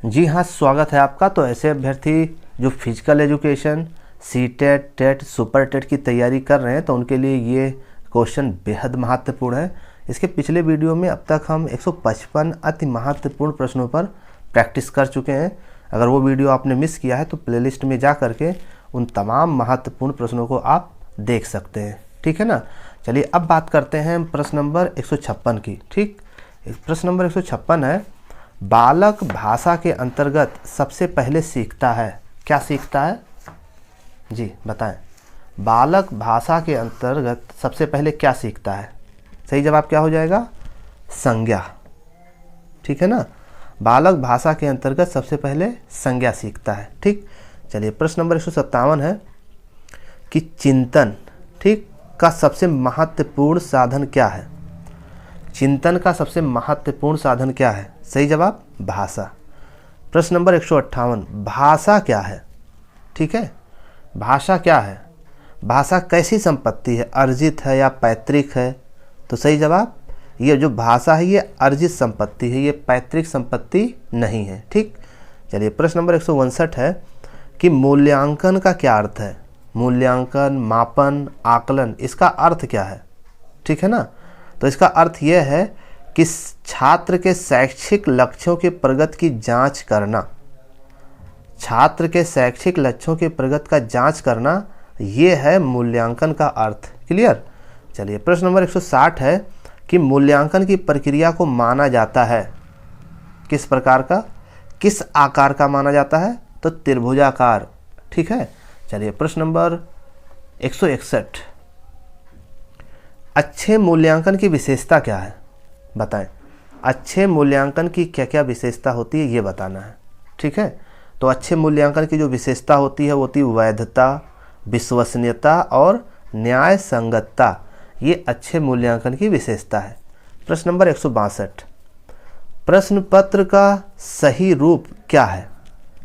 जी हाँ, स्वागत है आपका। तो ऐसे अभ्यर्थी जो physical education, CTET, TET, super TET की तैयारी कर रहे हैं तो उनके लिए ये क्वेश्चन बेहद महत्वपूर्ण है। इसके पिछले वीडियो में अब तक हम 155 अति महत्वपूर्ण प्रश्नों पर प्रैक्टिस कर चुके हैं। अगर वो वीडियो आपने मिस किया है तो प्लेलिस्ट में जा करके उन तमाम महत्वपूर्ण प्रश्नों को आप देख सकते हैं, ठीक है ना। चलिए अब बात करते हैं प्रश्न नंबर 156 की। ठीक, प्रश्न नंबर 156 है, बालक भाषा के अंतर्गत सबसे पहले सीखता है। क्या सीखता है जी बताएं। बालक भाषा के अंतर्गत सबसे पहले क्या सीखता है? सही जवाब क्या हो जाएगा? संज्ञा, ठीक है ना। बालक भाषा के अंतर्गत सबसे पहले संज्ञा सीखता है। ठीक, चलिए प्रश्न नंबर 157 है कि चिंतन, ठीक, का सबसे महत्वपूर्ण साधन क्या है? चिंतन का सबसे महत्वपूर्ण साधन क्या है? सही जवाब भाषा। प्रश्न नंबर 158, भाषा क्या है? ठीक है, भाषा क्या है? भाषा कैसी संपत्ति है? अर्जित है या पैतृक है? तो सही जवाब, ये जो भाषा है ये अर्जित संपत्ति है, ये पैतृक संपत्ति नहीं है। ठीक, चलिए प्रश्न नंबर 159 है कि मूल्यांकन का क्या अर्थ है? मूल्यांकन, मापन, आकलन, इसका अर्थ क्या है? ठीक है ना। तो इसका अर्थ यह है कि छात्र के शैक्षिक लक्ष्यों के प्रगति की जांच करना। छात्र के शैक्षिक लक्ष्यों के प्रगति का जांच करना, ये है मूल्यांकन का अर्थ। क्लियर। चलिए प्रश्न नंबर 160 है कि मूल्यांकन की प्रक्रिया को माना जाता है किस प्रकार का, किस आकार का माना जाता है? तो त्रिभुजाकार। ठीक है। चलिए प्रश्न नंबर 161, अच्छे मूल्यांकन की विशेषता क्या है? बताएं। अच्छे मूल्यांकन की क्या क्या विशेषता होती है ये बताना है। ठीक है। तो अच्छे मूल्यांकन की जो विशेषता होती है वो होती है वैधता, विश्वसनीयता और न्याय संगतता। ये अच्छे मूल्यांकन की विशेषता है। प्रश्न नंबर 162, प्रश्न पत्र का सही रूप क्या है?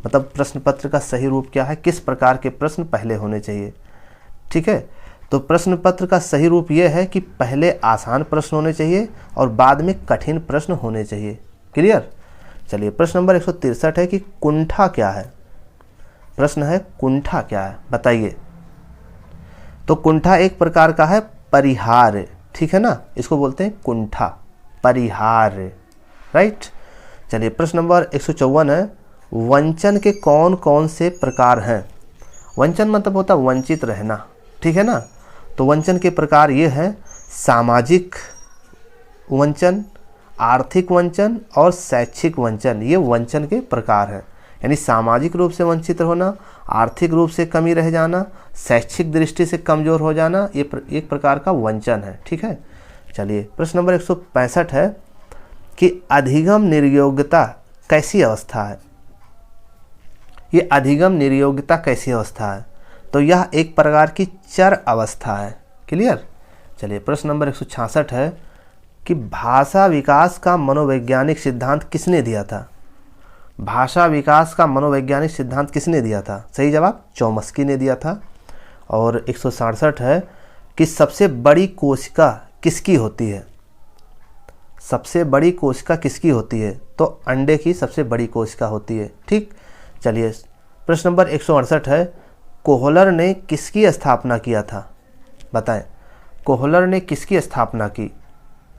मतलब प्रश्न पत्र का सही रूप क्या है? किस प्रकार के प्रश्न पहले होने चाहिए? ठीक है। तो प्रश्न पत्र का सही रूप ये है कि पहले आसान प्रश्न होने चाहिए और बाद में कठिन प्रश्न होने चाहिए। क्लियर। चलिए प्रश्न नंबर 163 है कि कुंठा क्या है? प्रश्न है कुंठा क्या है, बताइए। तो कुंठा एक प्रकार का है परिहार, ठीक है ना, इसको बोलते हैं कुंठा, परिहार, राइट। चलिए प्रश्न नंबर 154 है, वंचन के कौन कौन से प्रकार हैं? वंचन मतलब होता है वंचित रहना, ठीक है ना। तो वंचन के प्रकार ये हैं, सामाजिक वंचन, आर्थिक वंचन और शैक्षिक वंचन। ये वंचन के प्रकार हैं। यानी सामाजिक रूप से वंचित होना, आर्थिक रूप से कमी रह जाना, शैक्षिक दृष्टि से कमज़ोर हो जाना, ये एक प्रकार का वंचन है। ठीक है। चलिए प्रश्न नंबर 165 है कि अधिगम निर्योग्यता कैसी अवस्था है? ये अधिगम निर्योग्यता कैसी अवस्था है? तो यह एक प्रकार की चर अवस्था है। क्लियर। चलिए प्रश्न नंबर 166 है कि भाषा विकास का मनोवैज्ञानिक सिद्धांत किसने दिया था? भाषा विकास का मनोवैज्ञानिक सिद्धांत किसने दिया था? सही जवाब चौमस्की ने दिया था। और 167 है कि सबसे बड़ी कोशिका किसकी होती है? सबसे बड़ी कोशिका किसकी होती है? तो अंडे की सबसे बड़ी कोशिका होती है। ठीक। चलिए प्रश्न नंबर 168 है, कोहलर ने किसकी स्थापना किया था? बताएं। कोहलर ने किसकी स्थापना की?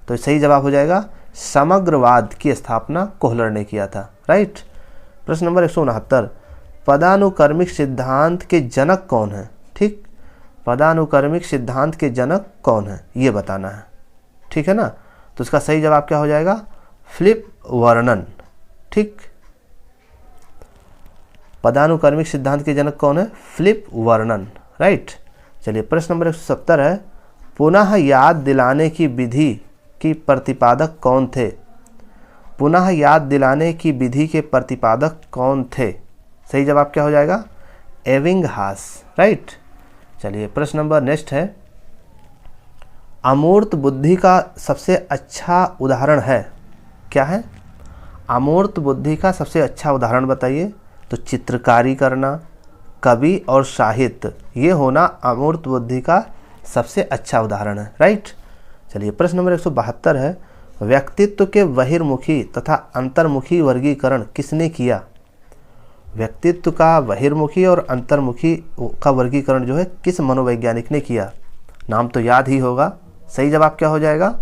तो सही जवाब हो जाएगा समग्रवाद की स्थापना कोहलर ने किया था, राइट। प्रश्न नंबर 169, पदानुक्रमिक सिद्धांत के जनक कौन है? ठीक, पदानुक्रमिक सिद्धांत के जनक कौन है ये बताना है, ठीक है ना। तो इसका सही जवाब क्या हो जाएगा? Philip Vernon. ठीक, पदानुक्रमिक सिद्धांत के जनक कौन है? Philip Vernon, right. चलिए प्रश्न नंबर 170 है, पुनः याद दिलाने की विधि की प्रतिपादक कौन थे? पुनः याद दिलाने की विधि के प्रतिपादक कौन थे? सही जवाब क्या हो जाएगा? एबिंगहास, राइट। चलिए प्रश्न नंबर नेक्स्ट है, अमूर्त बुद्धि का सबसे अच्छा उदाहरण है? क्या है? अमूर्त बुद्धि का सबसे अच्छा उदाहरण बताइए। तो चित्रकारी करना, कवि और साहित्य, ये होना अमूर्त बुद्धि का सबसे अच्छा उदाहरण है, राइट। चलिए प्रश्न नंबर 172 है, व्यक्तित्व के बहिर्मुखी तथा अंतर्मुखी वर्गीकरण किसने किया? व्यक्तित्व का बहिर्मुखी और अंतर्मुखी का वर्गीकरण जो है किस मनोवैज्ञानिक ने किया? नाम तो याद ही होगा। सही जवाब क्या हो जाएगा?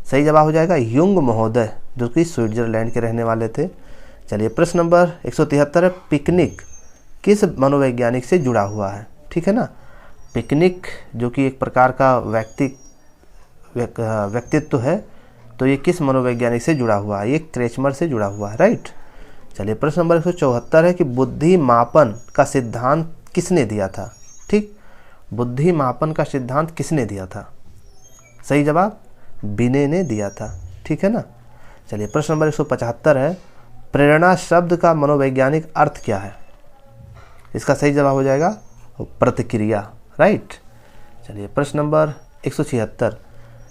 सही जवाब हो जाएगा युंग महोदय, जो कि स्विट्जरलैंड के रहने वाले थे। चलिए प्रश्न नंबर 173 है, पिकनिक किस मनोवैज्ञानिक से जुड़ा हुआ है? ठीक है ना, पिकनिक जो कि एक प्रकार का व्यक्तित्व है, तो ये किस मनोवैज्ञानिक से जुड़ा हुआ है? ये क्रेचमर से जुड़ा हुआ है, राइट। चलिए प्रश्न नंबर 174 है कि बुद्धि मापन का सिद्धांत किसने दिया था? ठीक, बुद्धि मापन का सिद्धांत किसने दिया था? सही जवाब बिने ने दिया था। ठीक है ना। चलिए प्रश्न नंबर 175 है, प्रेरणा शब्द का मनोवैज्ञानिक अर्थ क्या है? इसका सही जवाब हो जाएगा प्रतिक्रिया, राइट। चलिए प्रश्न नंबर 176,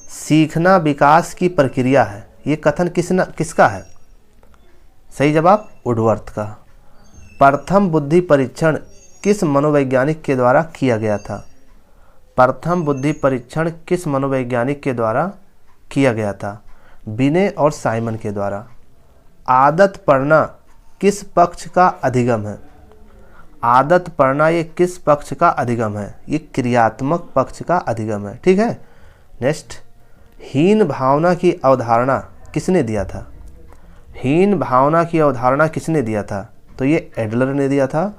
सीखना विकास की प्रक्रिया है, ये कथन किसका है? सही जवाब वुडवर्थ का। प्रथम बुद्धि परीक्षण किस मनोवैज्ञानिक के द्वारा किया गया था? प्रथम बुद्धि परीक्षण किस मनोवैज्ञानिक के द्वारा किया गया था? बिने और साइमन के द्वारा। आदत पढ़ना किस पक्ष का अधिगम है? आदत पढ़ना ये किस पक्ष का अधिगम है? ये क्रियात्मक पक्ष का अधिगम है। ठीक है। नेक्स्ट, हीन भावना की अवधारणा किसने दिया था? हीन भावना की अवधारणा किसने दिया था? तो ये एडलर ने दिया था।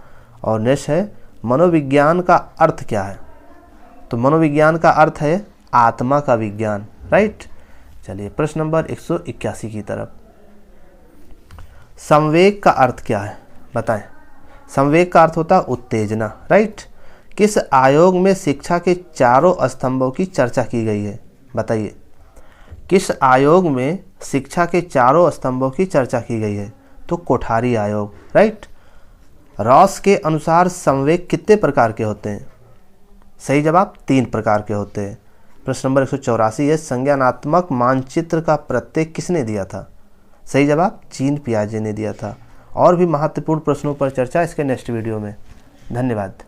और नेक्स्ट है, मनोविज्ञान का अर्थ क्या है? तो मनोविज्ञान का अर्थ है आत्मा का विज्ञान, राइट। चलिए प्रश्न नंबर 181 की तरफ, संवेग का अर्थ क्या है? बताएं। संवेग का अर्थ होता है उत्तेजना, राइट। किस आयोग में शिक्षा के चारों स्तंभों की चर्चा की गई है? बताइए, किस आयोग में शिक्षा के चारों स्तंभों की चर्चा की गई है? तो कोठारी आयोग, राइट। रॉस के अनुसार संवेग कितने प्रकार के होते हैं? सही जवाब 3 प्रकार के होते हैं। प्रश्न नंबर 184 है, संज्ञानात्मक मानचित्र का प्रत्यय किसने दिया था? सही जवाब जीन पियाजे ने दिया था। और भी महत्वपूर्ण प्रश्नों पर चर्चा इसके नेक्स्ट वीडियो में। धन्यवाद।